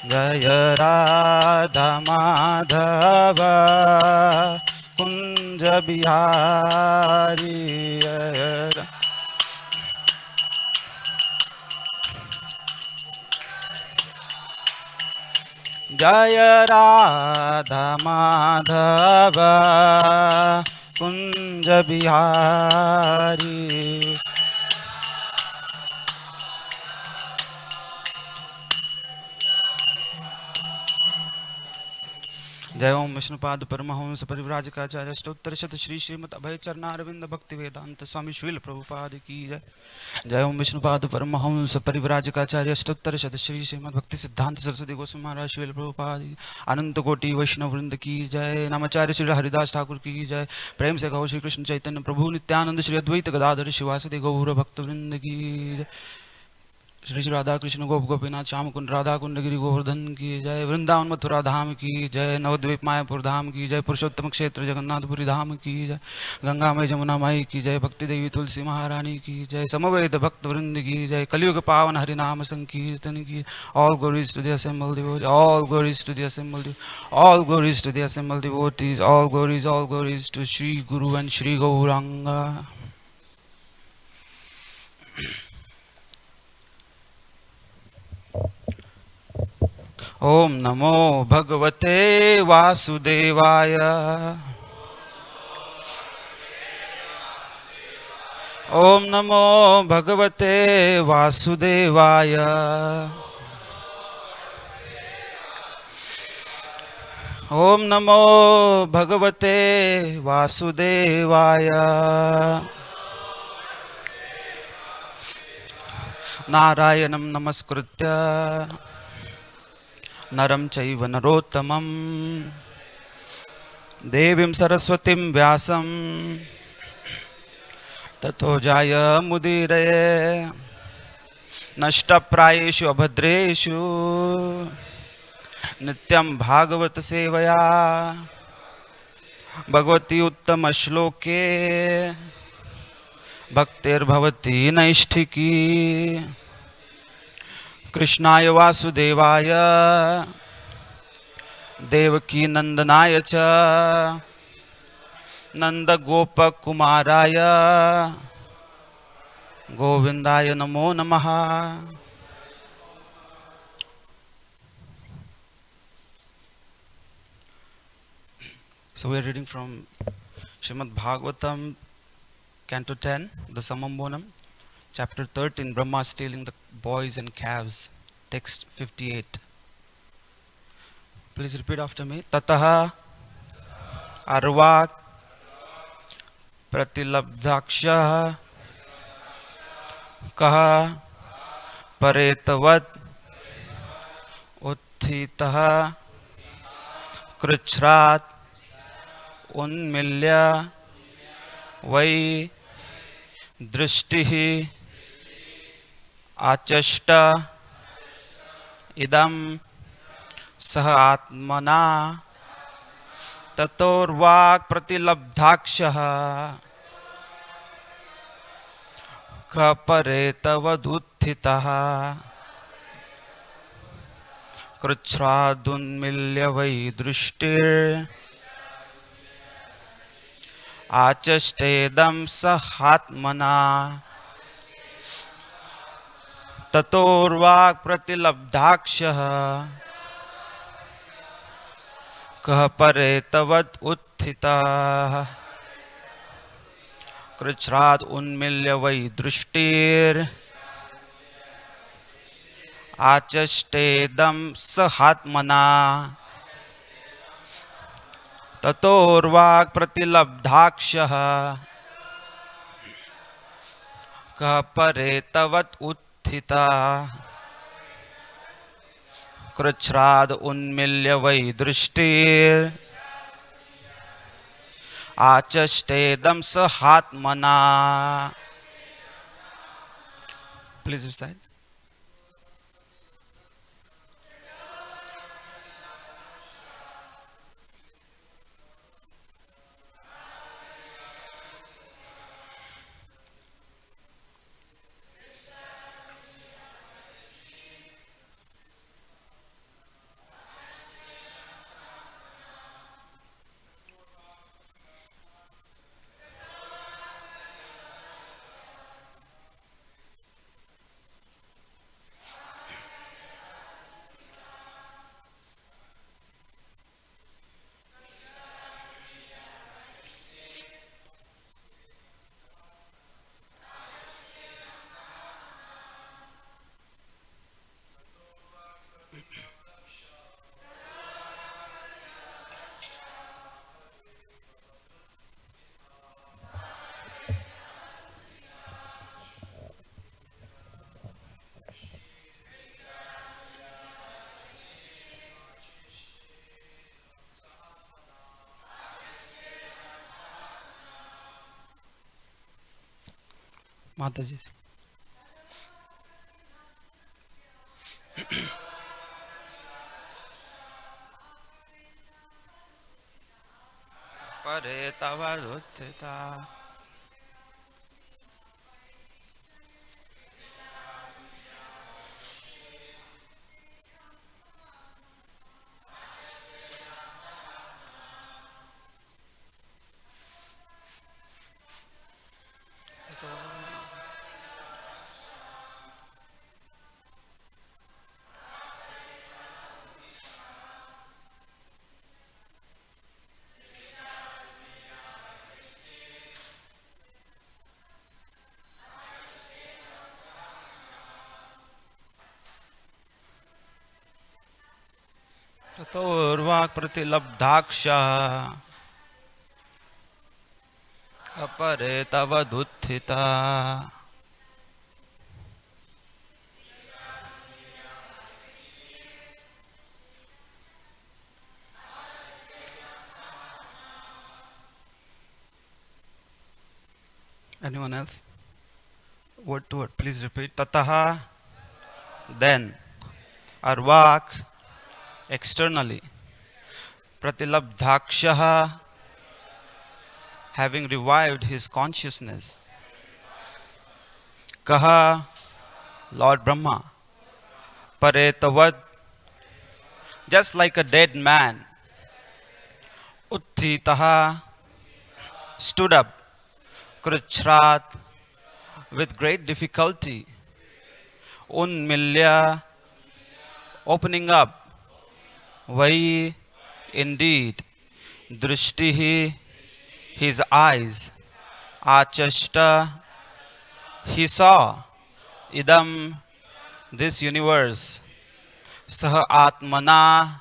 जय राधा माधव कुंज बिहारी जय राधा माधव कुंज बिहारी जय ओम विष्णुपाद परमहंस परिव्राजकाचार्य अष्टोत्तर शत श्री श्रीमद अभय चरणारविंद भक्ति वेदांत स्वामी श्रील प्रभुपाद की जय। जय ओम विष्णुपाद परमहंस परिव्राजकाचार्य अष्टोत्तर शत श्री श्रीमद भक्ति सिद्धांत सरस्वती गोस्वामी महाराज श्रील प्रभुपाद अनंत कोटि वैष्णव वृंद की जय। नामाचार्य श्री हरिदास ठाकुर की जय। प्रेम से कहो श्री कृष्ण चैतन्य प्रभु नित्यानंद श्री अद्वैत गदाधर शिवासदि गौर भक्त वृंद की जय। श्री श्री राधा कृष्ण गोप गोपीनाथ श्याम कुंड राधा कुंड गिरी गोवर्धन की जय। वृंदावन मथुरा धाम की जय। नवद्वीप मायापुर धाम की जय। पुरुषोत्तम क्षेत्र जगन्नाथपुरी धाम की जय। गंगा मई जमुना माई की जय। भक्ति देवी तुलसी महारानी की जय। समवेत भक्त वृंद की जय। कलियुग पावन हरि नाम संकीर्तन की। All glories to the assembled devotees, all glories to the assembled, all glories to the assembled devotees, all glories to Shri guru and Shri Gauranga. ओम नमो भगवते वासुदेवाय। ओम नमो भगवते वासुदेवाय। ओम नमो भगवते वासुदेवाय। नारायणं नमस्कृत्य नरं चैव नरोत्तमं देवीं सरस्वतीं व्यासं ततो जायमुदीरये। नष्टप्रायेषु अभद्रेषु नित्यं भागवत सेवया भगवती उत्तमश्लोके भक्तिर्भवति नैष्ठिकी। कृष्णाय वासुदेवाय देवकी नंदनाय च नंदगोपकुमाराय गोविंदाय नमो नमः। So we are reading from Srimad Bhagavatam, Canto 10, the Samambonam, Chapter 13, Brahma stealing the boys and calves, text 58. Please repeat after me. Tataha arvat pratilabdhaksha kaha paretavat utthitah krichrat unmilya vai दृष्टि आचष्ट इदं सह आत्मना ततोर्वाक् प्रतिलब्धाक्षः कपरेतवदुत्थितः कृच्छ्रादुन्मील्य वै दृष्टिर् आचष्टेदं सहात्मना ततोर्वाक् प्रतिलब्धाक्षः कः परेतवत् उत्थितः कृच्छ्राद उन्मील्य वै दृष्टिर् आचष्टेदं सहात्मना ततोर्वाक् प्रतिलब्धाक्षः कः परेतवत् उत्थितः कृच्छ्राद उन्मील्य वै दृष्टिर् आचष्टेदं सहात्मना. Please recite. माताजी परे तव उत्थिता ततोर्वाक् प्रतिलब्धाक्षः अपरे तवदुत्थिता Anyone else? Word to word, please repeat. Tataha, then. Arvak, externally. Pratilabdhakshaha, having revived his consciousness. Kaha, Lord Brahma. Paretavad, just like a dead man. Utthitaha, stood up. Kruchrat, with great difficulty. Unmilya, opening up. Vai, indeed. Drishtihi, his eyes. Achashta, he saw. Idam, this universe. Saha Atmana,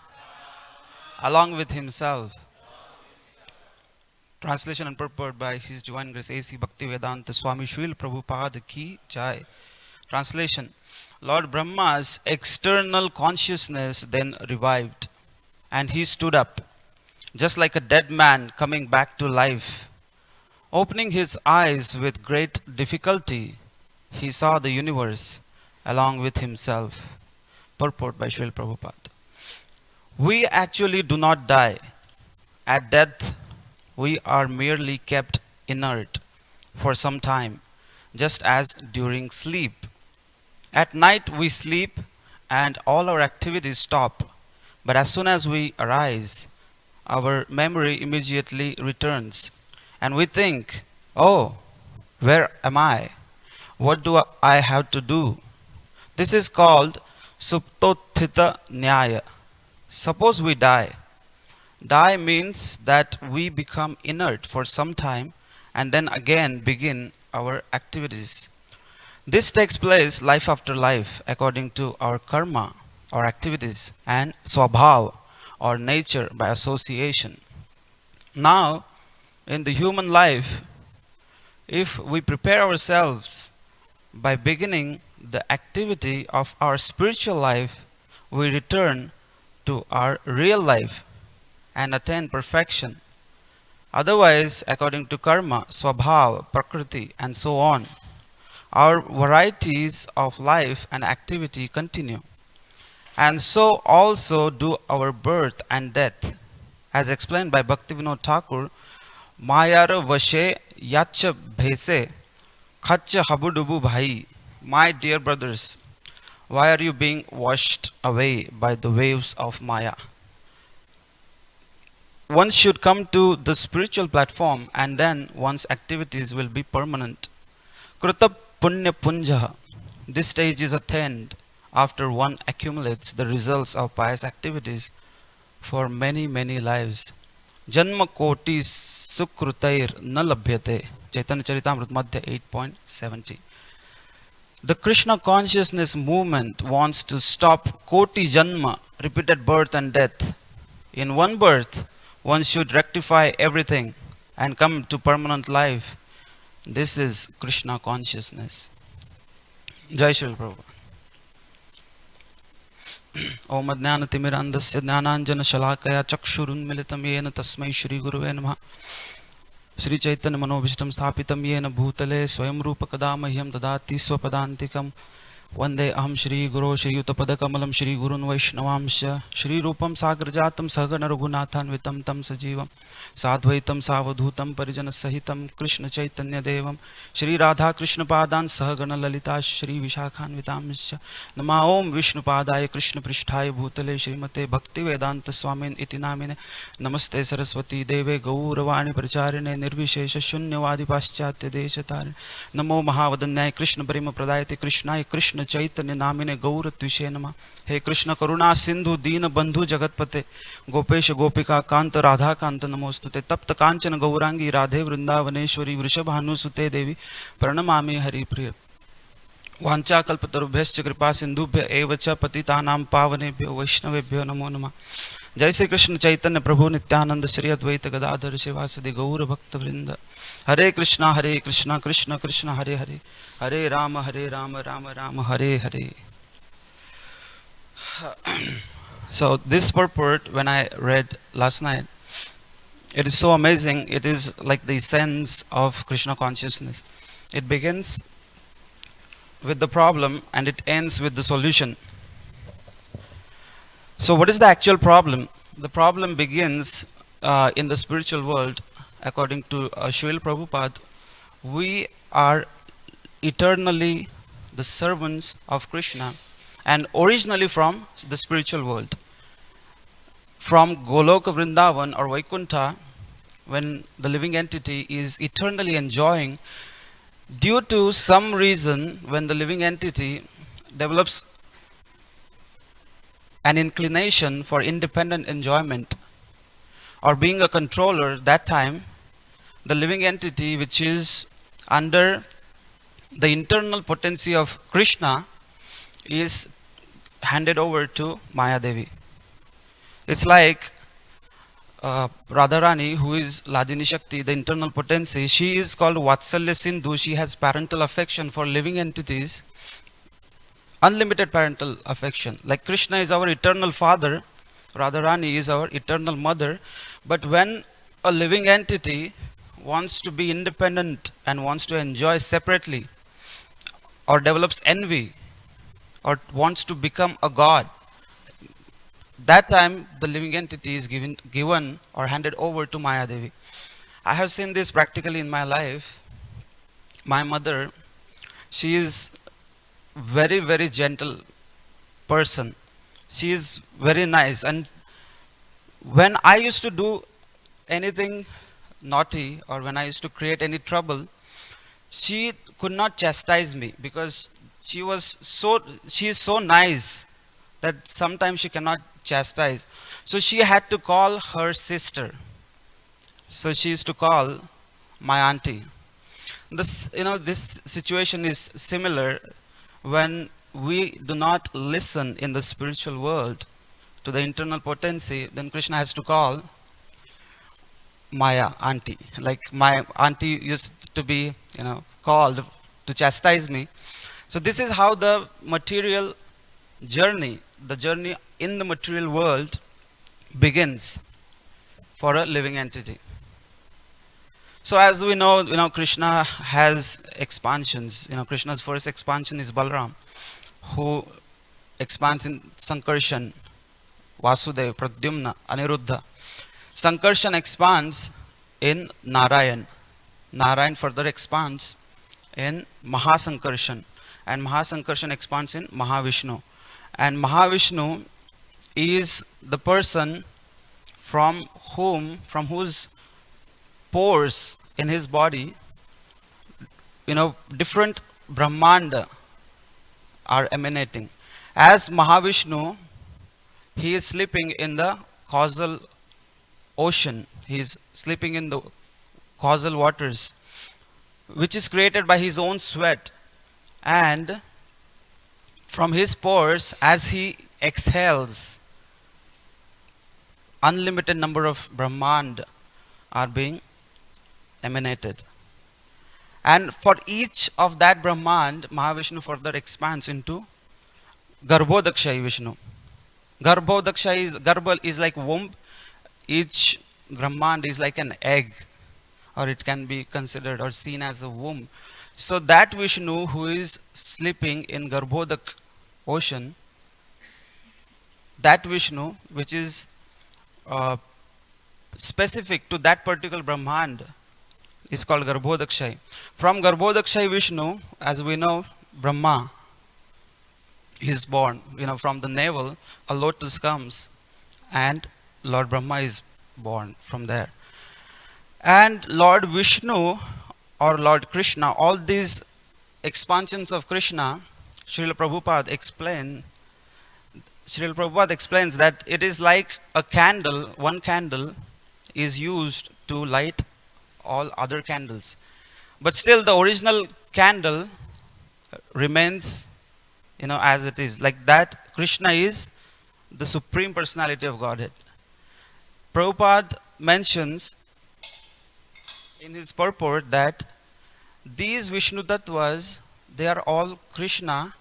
along with himself. Translation and purport by His Divine Grace A.C. Bhaktivedanta Swami Srila Prabhupada Ki Jai. Translation: Lord Brahma's external consciousness then revived, and he stood up, just like a dead man coming back to life. Opening his eyes with great difficulty, he saw the universe along with himself. Purport by Srila Prabhupada. We actually do not die. At death, we are merely kept inert for some time, just as during sleep. At night we sleep and all our activities stop, but as soon as we arise, our memory immediately returns, and we think, oh, where am I? What do I have to do? This is called Suptothita Nyaya. Suppose we die. Die means that we become inert for some time and then again begin our activities. This takes place life after life according to our karma, our activities, and swabhav, or nature by association. Now, in the human life, if we prepare ourselves by beginning the activity of our spiritual life, we return to our real life and attain perfection. Otherwise, according to karma, swabhav, prakriti, and so on, our varieties of life and activity continue. And so also do our birth and death. As explained by Bhaktivinoda Thakur, Mayara Vashe Yacha Bhese Khacha Habudubu Bhai. My dear brothers, why are you being washed away by the waves of Maya? One should come to the spiritual platform and then one's activities will be permanent. Kruta Punya Punjaha. This stage is attained after one accumulates the results of pious activities for many, many lives. Janma Koti Sukrutair Nalabhyate. Chaitanya Charitamrita Madhya 8.70. The Krishna consciousness movement wants to stop Koti Janma, repeated birth and death. In one birth, one should rectify everything and come to permanent life. This is Krishna consciousness. Jai Shri Prabhupada. Om Adhyana Timirandasya Jnananjana Shalakaya Chakshurunmilitam Yena Tasmai Shri Guruve Namaha. Shri Chaitanya मनोभीष्टं स्थापितं येन भूतले स्वयं रूप कदा मह्यं ददाति स्वपदान्तिकं वन्दे अहं श्रीगुरो श्रीयुतपदकमलं श्रीगुरुन् वैष्णवांश्च श्रीरूपं साग्रजातं सहगण रघुनाथान्वितं तं सजीवं साद्वैतं सावधूतं परिजनसहितं कृष्णचैतन्यदेवं श्रीराधाकृष्णपादान् सहगण ललिता श्रीविशाखान्वितांश्च नमः ॐ विष्णुपादाय कृष्णपृष्ठाय भूतले श्रीमते भक्तिवेदान्तस्वामिन् इति नामिने नमस्ते सरस्वती देवे गौरवाणी प्रचारिणे निर्विशेषशून्यवादि पाश्चात्यदेशतारिणे नमो महावदन्याय कृष्ण प्रेम प्रदायते कृष्णाय कृष्ण चैतन्य नामिने गौरत्विषे नमः। हे कृष्ण करुणा सिंधु दीन बंधु जगतपते गोपेश गोपिका कांत राधा कांत नमोस्तुते तप्त कांचन गौरांगी राधे वृंदावनेश्वरी वृषभानुसुते देवी प्रणमामि हरिप्रिय वाञ्छाकल्पतरुभ्यश्च कृपा सिंधुभ्य एव च पतितानां पावनेभ्यो वैष्णवेभ्यो नमो नमः। जय श्री कृष्ण चैतन्य प्रभु नित्यानंद श्री अद्वैत गदाधर शिवासदि गौर भक्त वृंद हरे Krishna Krishna Krishna Hare Hare Hare Ram Ram Ram Hare Hare. So this purport, when I read last night, it is so amazing. It is like the essence of Krishna consciousness. It begins with the problem and it ends with the solution. So what is the actual problem? The problem begins in the spiritual world. According to Srila Prabhupada, we are eternally the servants of Krishna and originally from the spiritual world. From Goloka Vrindavan or Vaikuntha, when the living entity is eternally enjoying, due to some reason, when the living entity develops an inclination for independent enjoyment or being a controller, that time the living entity which is under the internal potency of Krishna is handed over to Maya Devi. It's like Radharani, who is Ladini Shakti, the internal potency, she is called Vatsalya Sindhu. She has parental affection for living entities, unlimited parental affection. Like Krishna is our eternal father, Radharani is our eternal mother. But when a living entity wants to be independent and wants to enjoy separately, or develops envy, or wants to become a god, that time the living entity is given or handed over to Maya Devi. I have seen this practically in my life. My mother, she is very gentle person. She is very nice, and when I used to do anything naughty or when I used to create any trouble, she could not chastise me because she is so nice that sometimes she cannot chastise. So she had to call her sister. So she used to call my auntie. This situation is similar when we do not listen in the spiritual world to the internal potency. Then Krishna has to call Maya auntie. Like my auntie used to be, called to chastise me. So this is how the material journey, the journey in the material world begins for a living entity. So as we know, Krishna has expansions. Krishna's first expansion is Balaram, who expands in Sankarshan, Vasudeva, Pradyumna, Aniruddha. Sankarshan expands in Narayan. Narayan further expands in Mahasankarshan, and Mahasankarshan expands in Mahavishnu. And Mahavishnu is the person from whose pores in his body, different Brahmanda are emanating. As Mahavishnu, he is sleeping in the causal ocean. He is sleeping in the causal waters, which is created by his own sweat. And from his pores, as he exhales, unlimited number of Brahmand are being emanated. And for each of that Brahmand, Mahavishnu further expands into Garbhodakshayi Vishnu. Garbha is like womb. Each Brahmand is like an egg, or it can be considered or seen as a womb. So that Vishnu who is sleeping in Garbhodak ocean, that Vishnu which is uh, specific to that particular Brahmand is called Garbhodakshai. From Garbhodakshai Vishnu, as we know, Brahma is born. From the navel, a lotus comes, and Lord Brahma is born from there. And Lord Vishnu or Lord Krishna, all these expansions of Krishna, Srila Prabhupada explains that it is like a candle, one candle is used to light all other candles. But still the original candle remains, as it is. Like that, Krishna is the Supreme Personality of Godhead. Prabhupada mentions in his purport that these Vishnu Tattvas, they are all Krishna,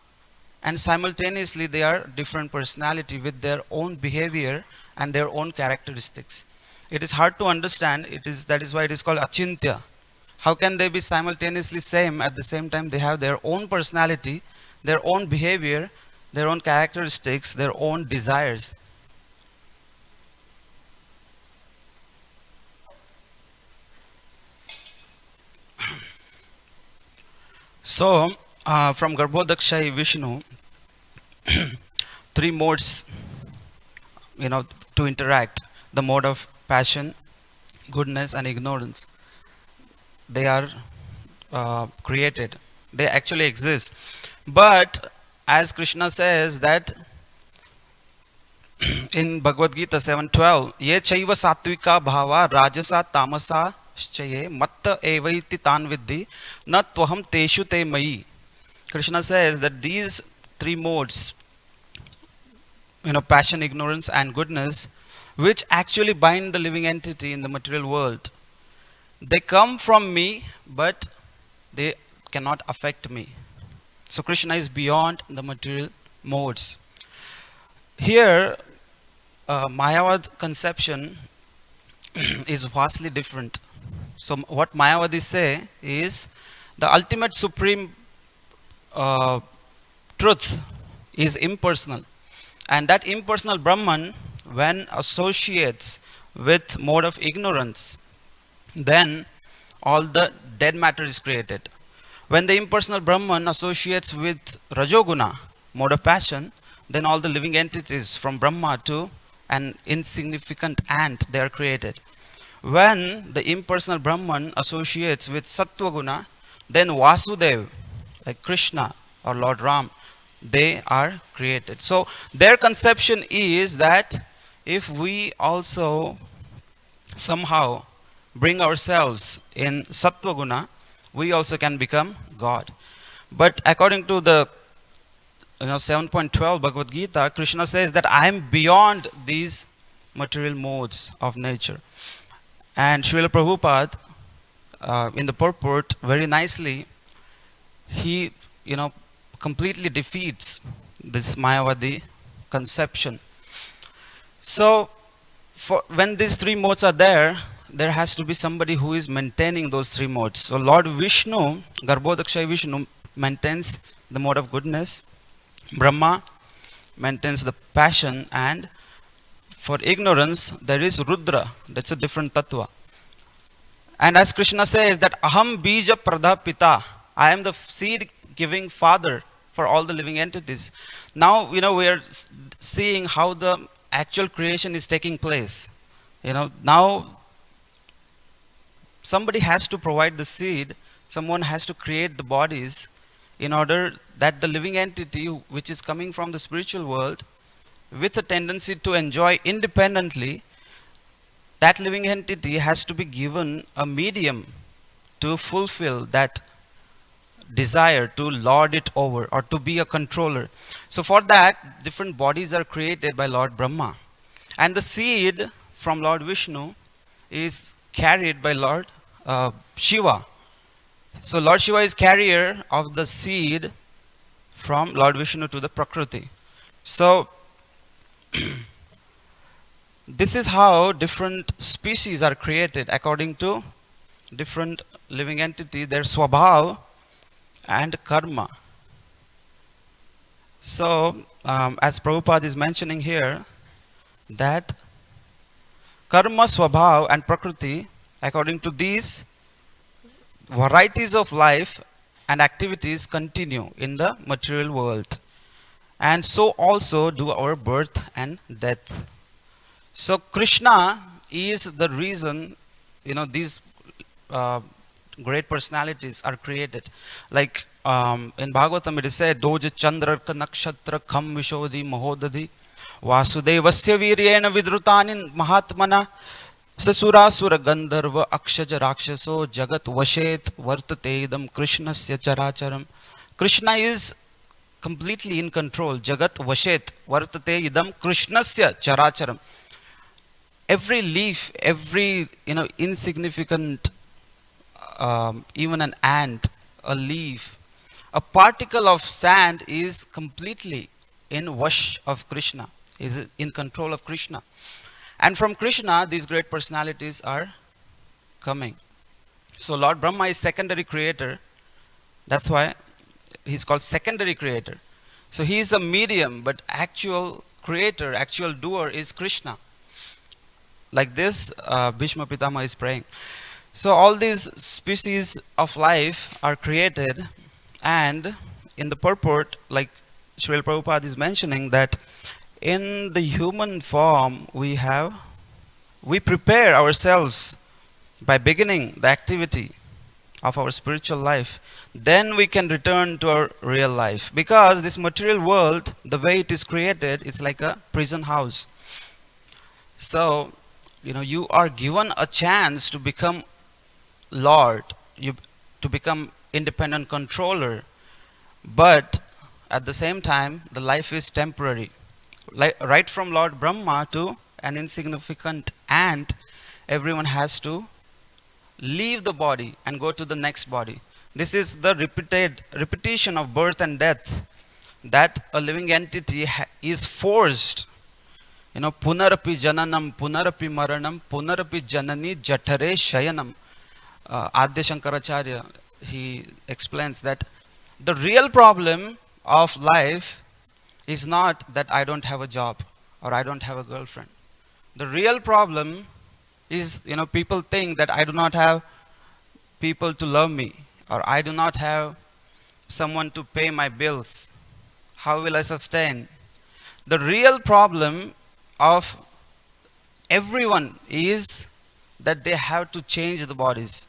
and simultaneously they are different personality with their own behavior and their own characteristics. It is hard to understand. That is why it is called Achintya. How can they be simultaneously same at the same time they have their own personality, their own behavior, their own characteristics, their own desires? So, from Garbhodakshai Vishnu, three modes, to interact. The mode of passion, goodness, and ignorance. They are created. They actually exist. But as Krishna says that in Bhagavad Gita 7:12, ye chaiva satvika bhava rajasa tamasa shchaye matta evaiti tan viddhi na tvaham teshu te mayi. Krishna says that these three modes, passion, ignorance, and goodness, which actually bind the living entity in the material world, they come from me, but they cannot affect me. So Krishna is beyond the material modes. Here, Mayavad conception is vastly different. So what Mayavadis say is the ultimate supreme truth is impersonal, and that impersonal Brahman, when associates with mode of ignorance, then all the dead matter is created. When the impersonal Brahman associates with Rajoguna, mode of passion, then all the living entities from Brahma to an insignificant ant, they are created. When the impersonal Brahman associates with Sattvaguna, then Vasudev, like Krishna or Lord Ram, they are created. So their conception is that if we also somehow bring ourselves in Sattvaguna, we also can become God. But according to the 7.12 Bhagavad Gita, Krishna says that I am beyond these material modes of nature. And Srila Prabhupada, in the purport, very nicely, he completely defeats this Mayavadi conception. So when these three modes are there has to be somebody who is maintaining those three modes. So Lord Vishnu, Garbhodakshai Vishnu, maintains the mode of goodness. Brahma maintains the passion, and for ignorance there is Rudra. That's a different tattva. And as Krishna says that Aham Bija Pradapita, I am the seed giving father for all the living entities. Now we are seeing how the actual creation is taking place. Now somebody has to provide the seed, someone has to create the bodies in order that the living entity which is coming from the spiritual world with a tendency to enjoy independently, that living entity has to be given a medium to fulfill that desire, to lord it over or to be a controller. So for that, different bodies are created by Lord Brahma, and the seed from Lord Vishnu is carried by Lord Shiva. So Lord Shiva is carrier of the seed from Lord Vishnu to the Prakriti. So this is how different species are created according to different living entity, their swabhav and karma. So, as Prabhupada is mentioning here, that karma, swabhav and prakriti, according to these varieties of life and activities continue in the material world. And so also do our birth and death. So Krishna is the reason, these uh, great personalities are created. Like in Bhagavatam it is said, Doja Chandra Nakshatra Kham Vishodhi Mahodadhi Vasudevasya Viryena Vidrutanin Mahatmana Sasura Gandharva Akshaja Rakshaso Jagat Vashet Vartate Idam Krishnasya Characharam. Krishna is completely in control. Jagat Vashet Vartate Idam Krishnasya Characharam. Every leaf, every insignificant, even an ant, a leaf, a particle of sand is completely in wash of Krishna, is in control of Krishna. And from Krishna, these great personalities are coming. So Lord Brahma is secondary creator. That's why he's called secondary creator. So he is a medium, but actual creator, actual doer is Krishna. Like this, Bhishma Pitama is praying. So all these species of life are created, and in the purport, like Srila Prabhupada is mentioning, that in the human form we prepare ourselves by beginning the activity of our spiritual life. Then we can return to our real life. Because this material world, the way it is created, it's like a prison house. So, you are given a chance to become Lord, to become independent controller, but at the same time, the life is temporary. Right from Lord Brahma to an insignificant ant, everyone has to leave the body and go to the next body. This is the repetition of birth and death, that a living entity is forced. Punarapi jananam, punarapi maranam, punarapi janani jatare shayanam. Adya Shankaracharya, he explains that the real problem of life is not that I don't have a job or I don't have a girlfriend. The real problem is, people think that I do not have people to love me, or I do not have someone to pay my bills. How will I sustain? The real problem of everyone is that they have to change the bodies.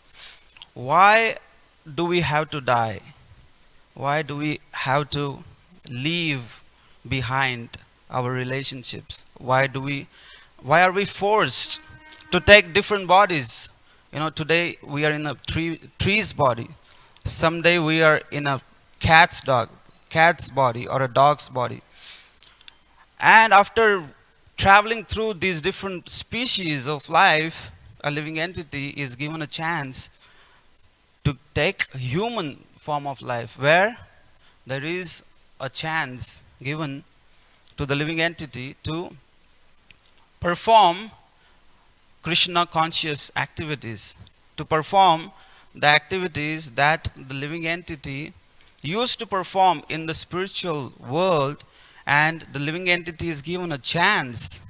Why do we have to die? Why do we have to leave behind our relationships? Why are we forced to take different bodies? Today we are in a tree's body. Someday we are in a cat's body, or a dog's body. And after traveling through these different species of life, a living entity is given a chance to take human form of life, where there is a chance given to the living entity to perform Krishna conscious activities, to perform the activities that the living entity used to perform in the spiritual world, and the living entity is given a chance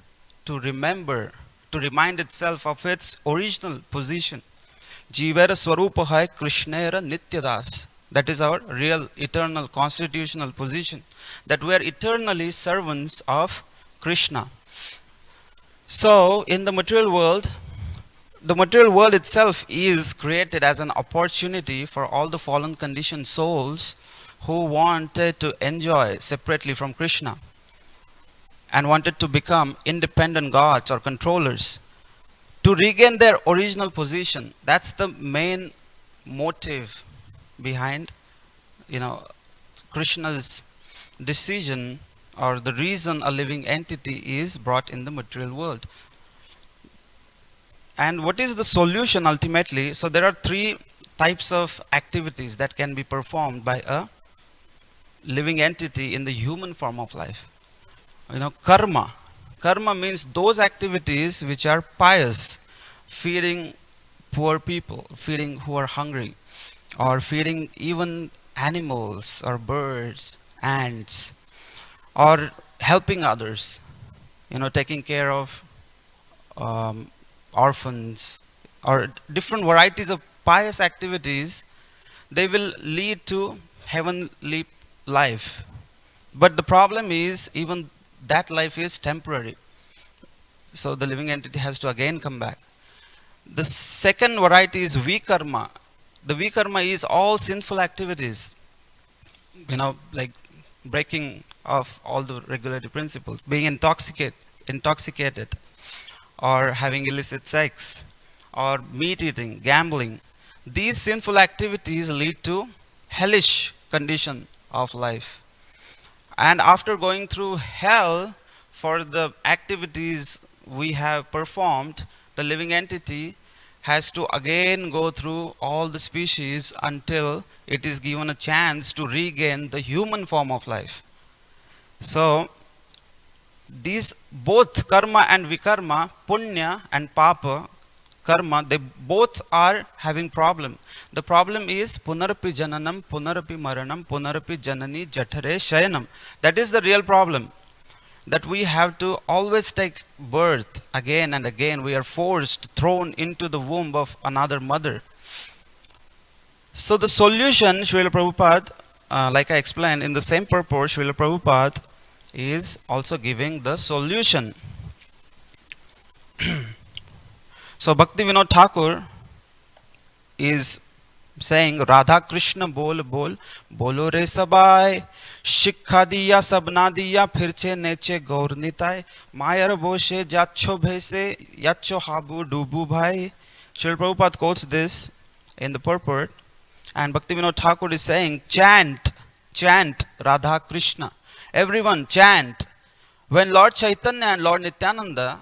to remind itself of its original position. Jivera Swarupa Krishnera Nityadas. That is our real, eternal, constitutional position. That we are eternally servants of Krishna. So, in the material world itself is created as an opportunity for all the fallen conditioned souls who wanted to enjoy separately from Krishna and wanted to become independent gods or controllers, to regain their original position. That's the main motive behind Krishna's decision, or the reason a living entity is brought in the material world. And what is the solution ultimately? So there are three types of activities that can be performed by a living entity in the human form of life. Karma means those activities which are pious: feeding poor people, feeding who are hungry, or feeding even animals or birds, ants, or helping others, taking care of um, orphans, or different varieties of pious activities, they will lead to heavenly life. But the problem is, even that life is temporary. So the living entity has to again come back. The second variety is vikarma. The vikarma is all sinful activities, like breaking of all the regulatory principles, being intoxicated, or having illicit sex, or meat eating, gambling. These sinful activities lead to hellish condition of life. And after going through hell for the activities we have performed, the living entity has to again go through all the species until it is given a chance to regain the human form of life. So, these both karma and vikarma, punya and papa, karma, they both are having problem. The problem is punarapi jananam, punarapi maranam, punarapi janani jathare shayanam. That is the real problem. That we have to always take birth again and again. We are forced, thrown into the womb of another mother. So the solution, Srila Prabhupada, like I explained in the same purport, Srila Prabhupada is also giving the solution. So Bhakti Vinod Thakur is saying, Radha Krishna bol bol, bolo re sabai, शिक्षा दिया सबना दिया फिर छे नेचे गौर निताय मायर बोशे जाच्छो भेसे याच्छो हाबू डूबू भाई. Srila Prabhupada quotes this in the purport, and Bhakti Vinod Thakur is saying, chant Radha Krishna. Everyone chant. When Lord Chaitanya and Lord Nityananda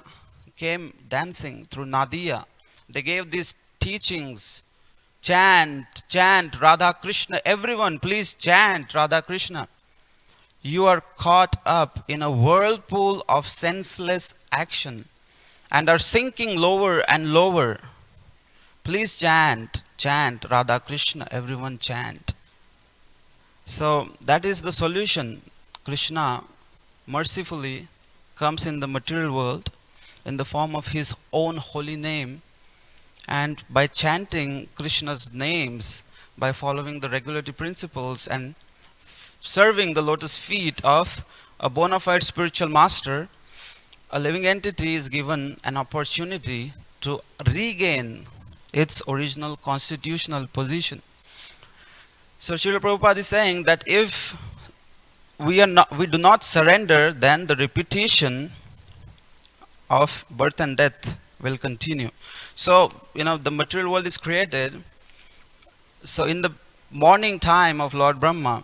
came dancing through Nadia, they gave these teachings. Chant Radha Krishna. Everyone, please chant Radha Krishna. You are caught up in a whirlpool of senseless action and are sinking lower and lower. Please chant Radha Krishna. Everyone chant. So that is the solution. Krishna mercifully comes in the material world in the form of his own holy name, and by chanting Krishna's names, by following the regulatory principles and serving the lotus feet of a bona fide spiritual master, a living entity is given an opportunity to regain its original constitutional position. So Srila Prabhupada is saying that if we do not surrender, then the repetition of birth and death will continue. So, the material world is created. So in the morning time of Lord Brahma,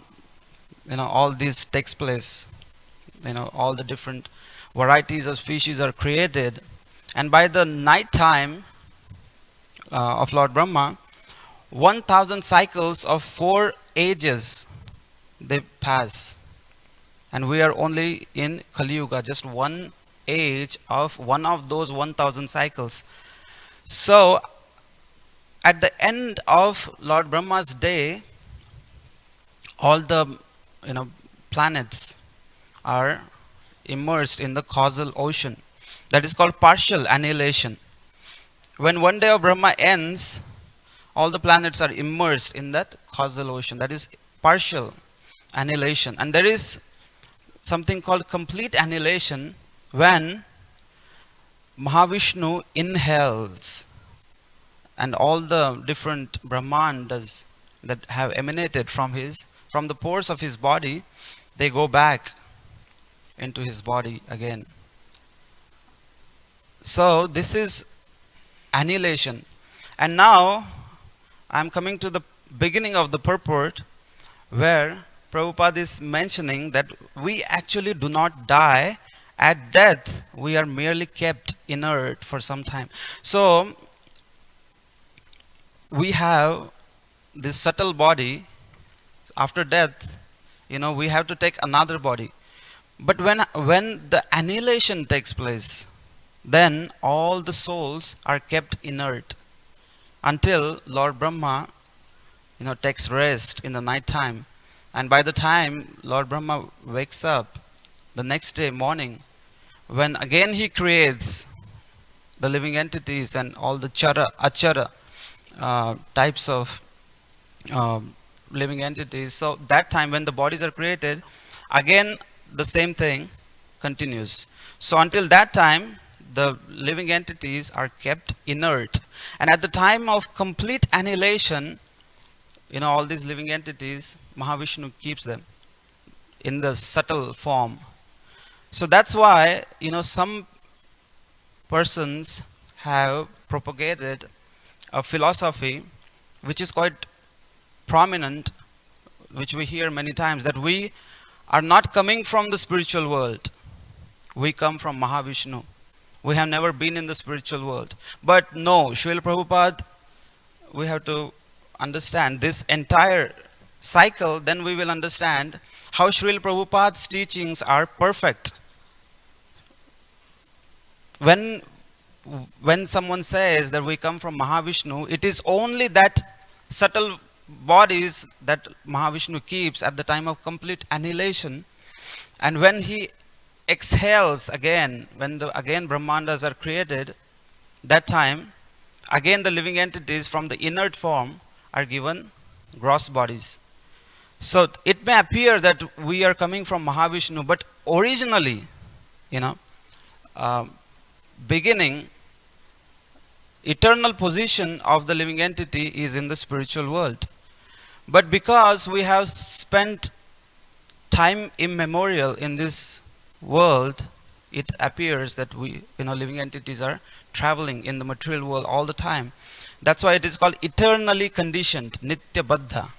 all this takes place. All the different varieties of species are created. And by the night time of Lord Brahma, 1000 cycles of 4 ages, they pass. And we are only in Kali Yuga, just one age of one of those 1000 cycles. So, at the end of Lord Brahma's day, all the planets are immersed in the causal ocean. That is called partial annihilation. When one day of Brahma ends, all the planets are immersed in that causal ocean. That is partial annihilation. And there is something called complete annihilation when Mahavishnu inhales, and all the different Brahmandas that have emanated from the pores of his body, they go back into his body again. So this is annihilation. And now I am coming to the beginning of the purport, where Prabhupada is mentioning that we actually do not die. At death, we are merely kept inert for some time. So we have this subtle body. After death, we have to take another body. But when the annihilation takes place, then all the souls are kept inert. until Lord Brahma, takes rest in the night time. And by the time Lord Brahma wakes up the next day morning, when again he creates the living entities and all the chara, achara types of uh, living entities. So that time when the bodies are created, again the same thing continues. So until that time, the living entities are kept inert. And at the time of complete annihilation, all these living entities, Mahavishnu keeps them in the subtle form. So that's why, some persons have propagated a philosophy which is quite prominent, which we hear many times, that we are not coming from the spiritual world. We come from Mahavishnu. We have never been in the spiritual world. But no, Srila Prabhupada, we have to understand this entire cycle, then we will understand how Srila Prabhupada's teachings are perfect. When someone says that we come from Mahavishnu, it is only that subtle bodies that Mahavishnu keeps at the time of complete annihilation. And when he exhales again, when again Brahmandas are created, that time, again the living entities from the inert form are given gross bodies. So it may appear that we are coming from Mahavishnu, but originally, beginning, eternal position of the living entity is in the spiritual world. But because we have spent time immemorial in this world, it appears that we, living entities are traveling in the material world all the time. That's why it is called eternally conditioned, nitya baddha.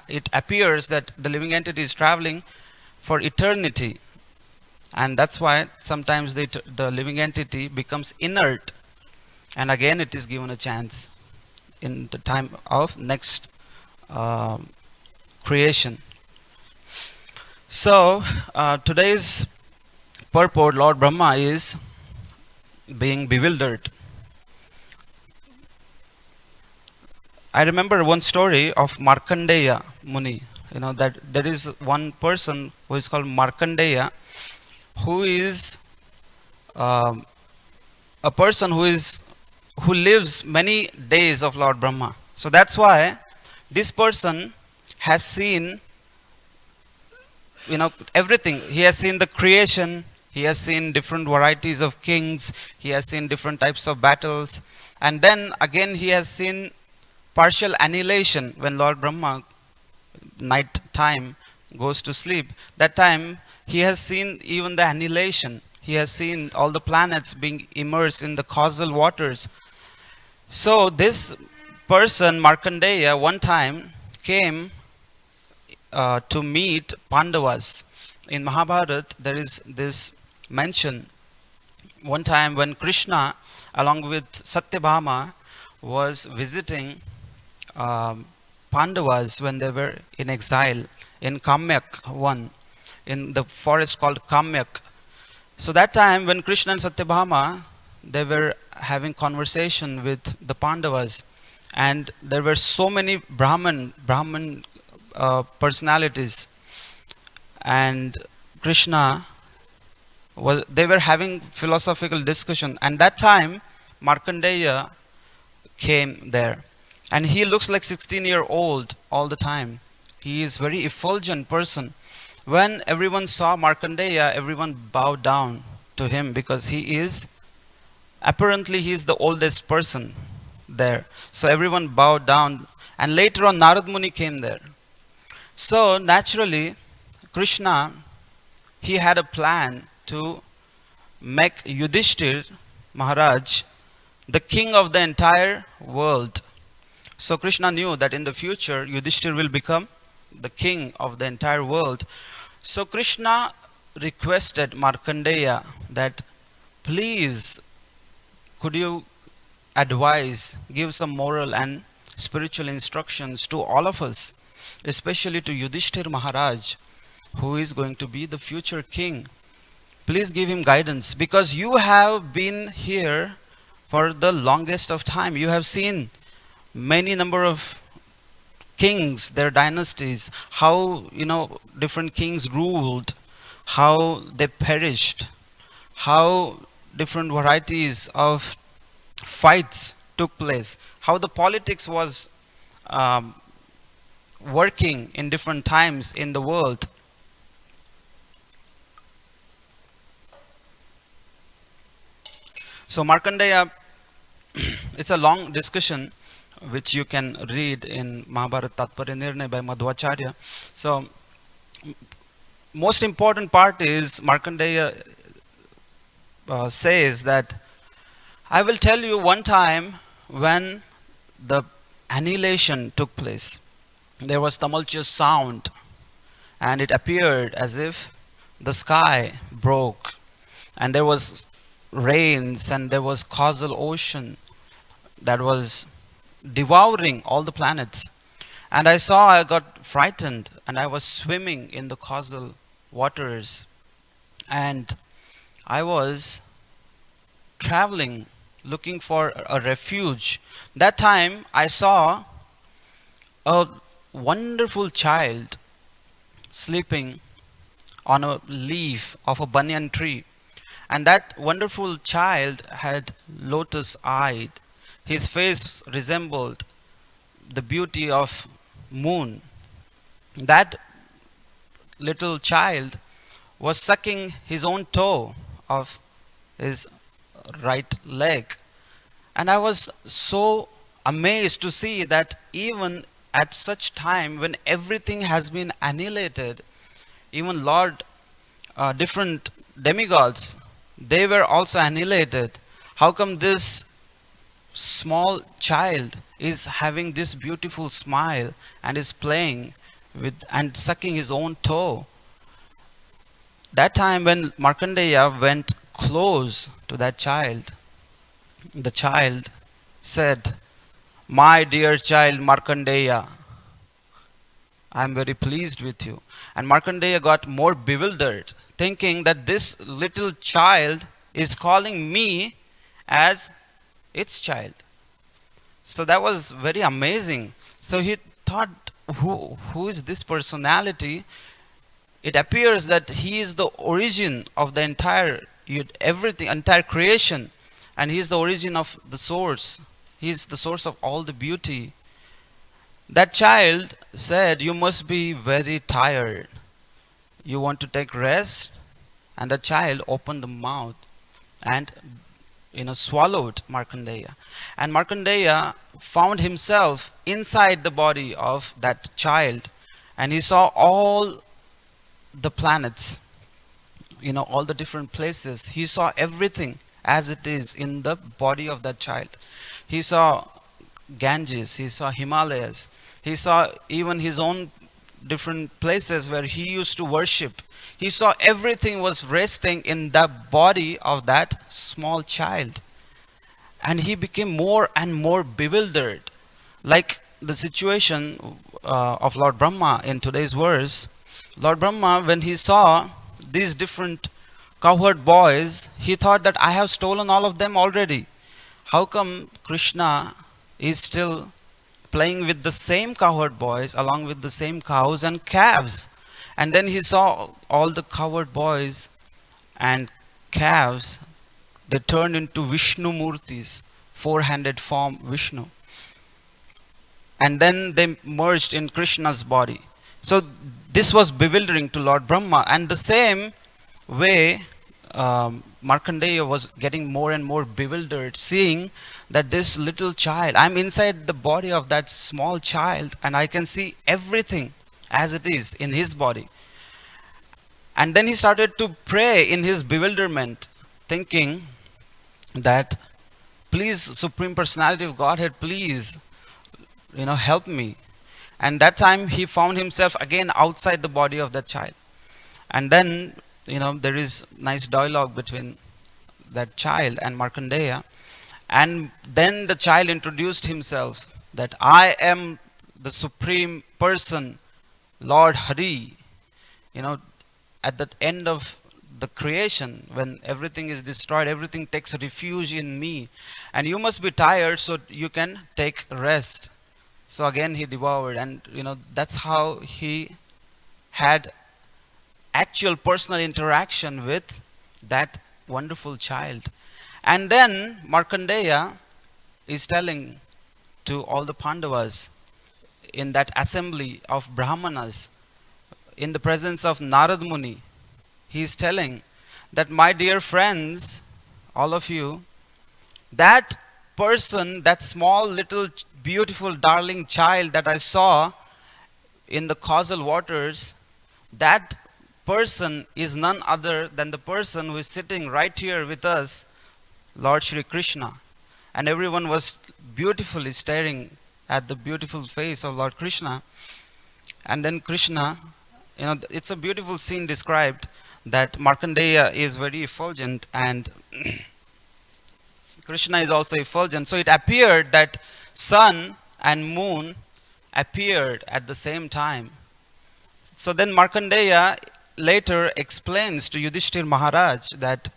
It appears that the living entity is traveling for eternity. And that's why sometimes the living entity becomes inert. And again it is given a chance in the time of next creation. So today's purport, Lord Brahma is being bewildered. I remember one story of Markandeya Muni. That there is one person who is called Markandeya, who is a person who lives many days of Lord Brahma. So that's why this person has seen everything. He has seen the creation, he has seen different varieties of kings, he has seen different types of battles, and then again he has seen partial annihilation when Lord Brahma night time goes to sleep. That time he has seen even the annihilation. He has seen all the planets being immersed in the causal waters. So this person, Markandeya, one time came to meet Pandavas. In Mahabharata, there is this mention. One time when Krishna, along with Satyabhama, was visiting Pandavas when they were in exile in Kamyak one, in the forest called Kamyak. So that time when Krishna and Satyabhama, they were having conversation with the Pandavas, and there were so many Brahman personalities, and Krishna they were having philosophical discussion, and that time Markandeya came there, and he looks like 16-year-old all the time. He is very effulgent person. When everyone saw Markandeya, everyone bowed down to him, because he is the oldest person there. So everyone bowed down, and later on Narad Muni came there. So naturally Krishna, he had a plan to make Yudhishthir Maharaj the king of the entire world. So Krishna knew that in the future Yudhishthir will become the king of the entire world. So Krishna requested Markandeya that, please, could you give some moral and spiritual instructions to all of us, especially to Yudhishthir Maharaj, who is going to be the future king. Please give him guidance, because you have been here for the longest of time. You have seen many number of kings, their dynasties, how, different kings ruled, how they perished, how different varieties of fights took place, how the politics was um, working in different times in the world. So Markandeya, it's a long discussion which you can read in Mahabharata Tatparya Nirnay by Madhvacharya. So most important part is Markandeya says that I will tell you one time when the annihilation took place. There was tumultuous sound, and it appeared as if the sky broke, and there was rains, and there was causal ocean that was devouring all the planets. And I got frightened, and I was swimming in the causal waters, and I was traveling looking for a refuge. That time I saw a wonderful child sleeping on a leaf of a banyan tree. And that wonderful child had lotus eyed. His face resembled the beauty of moon. That little child was sucking his own toe of his right leg. And I was so amazed to see that even at such time when everything has been annihilated, even Lord, different demigods, they were also annihilated. How come this small child is having this beautiful smile and is playing with and sucking his own toe? That time when Markandeya went close to that child, the child said, "My dear child Markandeya, I am very pleased with you." And Markandeya got more bewildered, thinking that this little child is calling me as its child. So that was very amazing. So he thought, who is this personality? It appears that he is the origin of the everything, entire creation, and he is the origin of the source. He is the source of all the beauty. That child said, "You must be very tired. You want to take rest?" And the child opened the mouth and swallowed Markandeya. And Markandeya found himself inside the body of that child, and he saw all the planets, all the different places. He saw everything as it is in the body of that child. He saw Ganges, he saw Himalayas, he saw even his own different places where he used to worship. He saw everything was resting in the body of that small child. And he became more and more bewildered. Like the situation of Lord Brahma in today's verse. Lord Brahma, when he saw these different cowherd boys, he thought that I have stolen all of them already. How come Krishna is still playing with the same cowherd boys along with the same cows and calves? And then he saw all the cowherd boys and calves, they turned into Vishnu Murtis, four-handed form Vishnu. And then they merged in Krishna's body. So this was bewildering to Lord Brahma. And the same way, Markandeya was getting more and more bewildered, seeing that this little child, I'm inside the body of that small child, and I can see everything as it is in his body. And then he started to pray in his bewilderment, thinking that, please, Supreme Personality of Godhead, please, help me. And that time he found himself again outside the body of that child. And then, there is nice dialogue between that child and Markandeya. And then the child introduced himself that I am the Supreme Person, Lord Hari. At the end of the creation, when everything is destroyed, everything takes refuge in me. And you must be tired so you can take rest. So again he devoured, and that's how he had actual personal interaction with that wonderful child. And then Markandeya is telling to all the Pandavas in that assembly of Brahmanas, in the presence of Narad Muni, he is telling that, my dear friends, all of you, that person, that small little beautiful darling child that I saw in the causal waters, that person is none other than the person who is sitting right here with us, Lord Shri Krishna. And everyone was beautifully staring at the beautiful face of Lord Krishna. And then Krishna, it's a beautiful scene described, that Markandeya is very effulgent and Krishna is also effulgent. So it appeared that sun and moon appeared at the same time. So then Markandeya later explains to Yudhishthir Maharaj that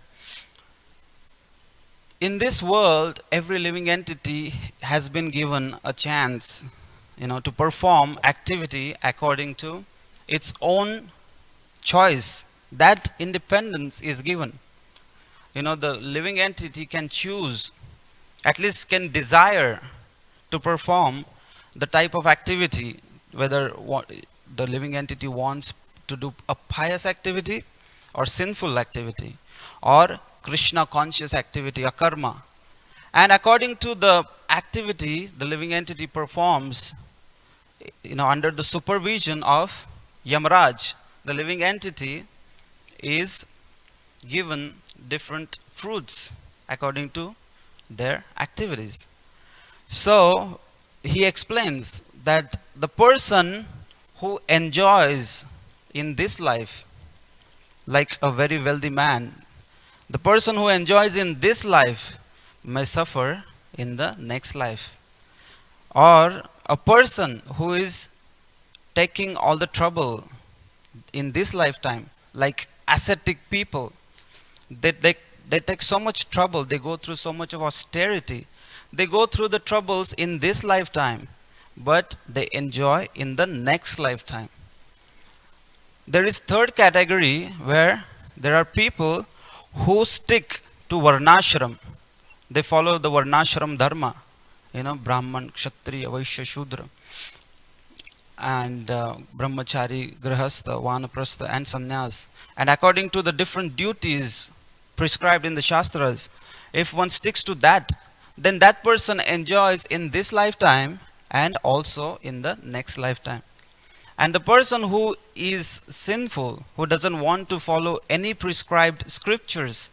in this world, every living entity has been given a chance, to perform activity according to its own choice. That independence is given. The living entity can choose, at least can desire to perform the type of activity, whether the living entity wants to do a pious activity or sinful activity or Krishna conscious activity, a karma. And according to the activity the living entity performs, under the supervision of Yamaraj, the living entity is given different fruits according to their activities. So he explains that the person who enjoys in this life, like a very wealthy man, the person who enjoys in this life may suffer in the next life. Or a person who is taking all the trouble in this lifetime, like ascetic people, they take so much trouble, they go through so much of austerity, they go through the troubles in this lifetime, but they enjoy in the next lifetime. There is third category where there are people who stick to Varnashram. They follow the Varnashram dharma, Brahman, Kshatriya, Vaishya, Shudra, and Brahmachari, Grihastha, Vanaprastha, and Sannyas. And according to the different duties prescribed in the Shastras, if one sticks to that, then that person enjoys in this lifetime and also in the next lifetime. And the person who is sinful, who doesn't want to follow any prescribed scriptures,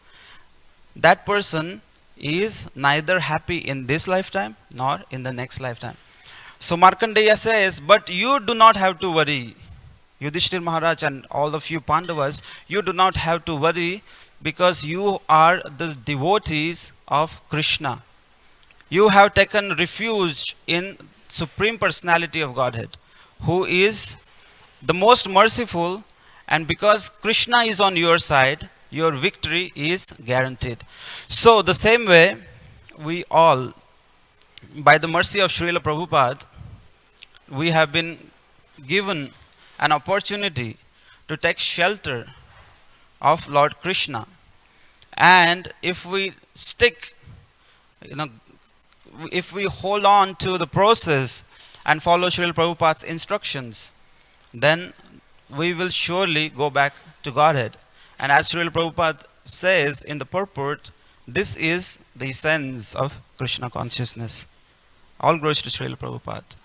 that person is neither happy in this lifetime nor in the next lifetime. So Markandeya says, but you do not have to worry. Yudhishthir Maharaj and all of you Pandavas, you do not have to worry, because you are the devotees of Krishna. You have taken refuge in Supreme Personality of Godhead, who is the most merciful, and because Krishna is on your side, your victory is guaranteed. So the same way, we all, by the mercy of Srila Prabhupada, we have been given an opportunity to take shelter of Lord Krishna. And if we stick, if we hold on to the process and follow Srila Prabhupada's instructions, then we will surely go back to Godhead. And as Srila Prabhupada says in the purport, this is the essence of Krishna consciousness. All glories to Srila Prabhupada.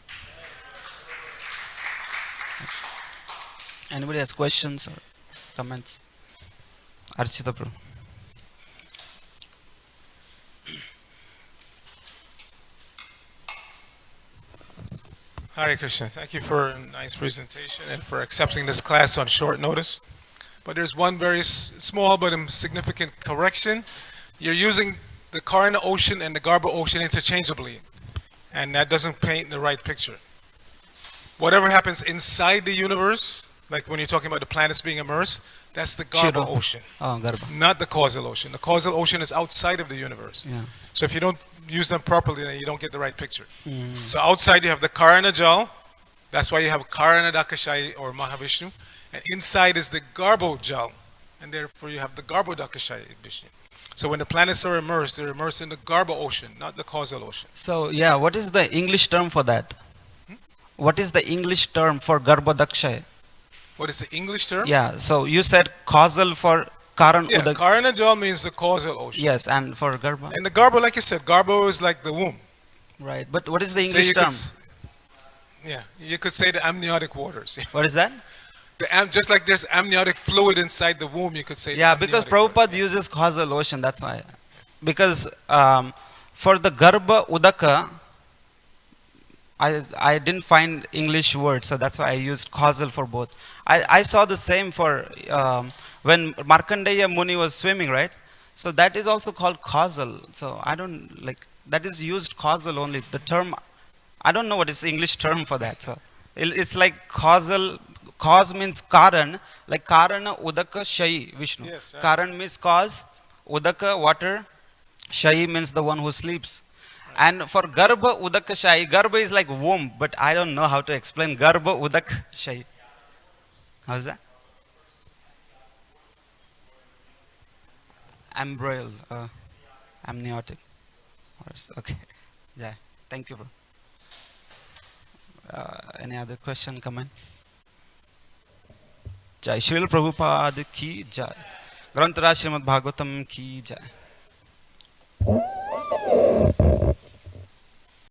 Anybody has questions or comments? Archita Prabhu. Hare Krishna. Thank you for a nice presentation and for accepting this class on short notice. But there's one very small but significant correction. You're using the Karna ocean and the Garbha ocean interchangeably, and that doesn't paint the right picture. Whatever happens inside the universe Like when you're talking about the planets being immersed, that's the Garbo Shiro. ocean, Garba. not the causal ocean. The causal ocean is outside of the universe. Yeah. So if you don't use them properly, then you don't get the right picture. Mm. So outside you have the Karana Jal. That's why you have Karana Dakashai or Mahavishnu. And inside is the Garbo Jal. And therefore you have the Garbo Dakashai Vishnu. So when the planets are immersed, they're immersed in the Garbo ocean, not the causal ocean. So yeah, what is the English term for that? What is the English term for Garbhodakshaya? What is the English term? Yeah, so you said causal for Karan Yeah, Udak. Karana Jal means the causal ocean. Yes, and for Garbha. And the Garbo, like you said, Garbo is like the womb. Right, but what is the So English you term? yeah, you could say the amniotic waters. What is that? Just like there's amniotic fluid inside the womb, you could say. Yeah, the because amniotic Prabhupada uses causal ocean, that's why. Because for the Garbha Udaka, I didn't find English word, so that's why I used causal for both. I saw the same for when Markandeya Muni was swimming, right? So that is also called causal. So I don't like that is used causal only. The term I don't know what is the English term for that. So it's like causal. Cause means Karan, like Karana Udaka Shai Vishnu. Yes, right. Karan means cause, Udaka water, Shai means the one who sleeps. And for Garbha Udaka Shai, Garbha is like womb, but I don't know how to explain Garbha Udak Shai. How's that? Embryo, amniotic. Okay. Yeah. Thank you, bro. Any other question, comment? जय श्रील प्रभुपाद की जय ग्रंथराज श्रीमद् भागवतम की जय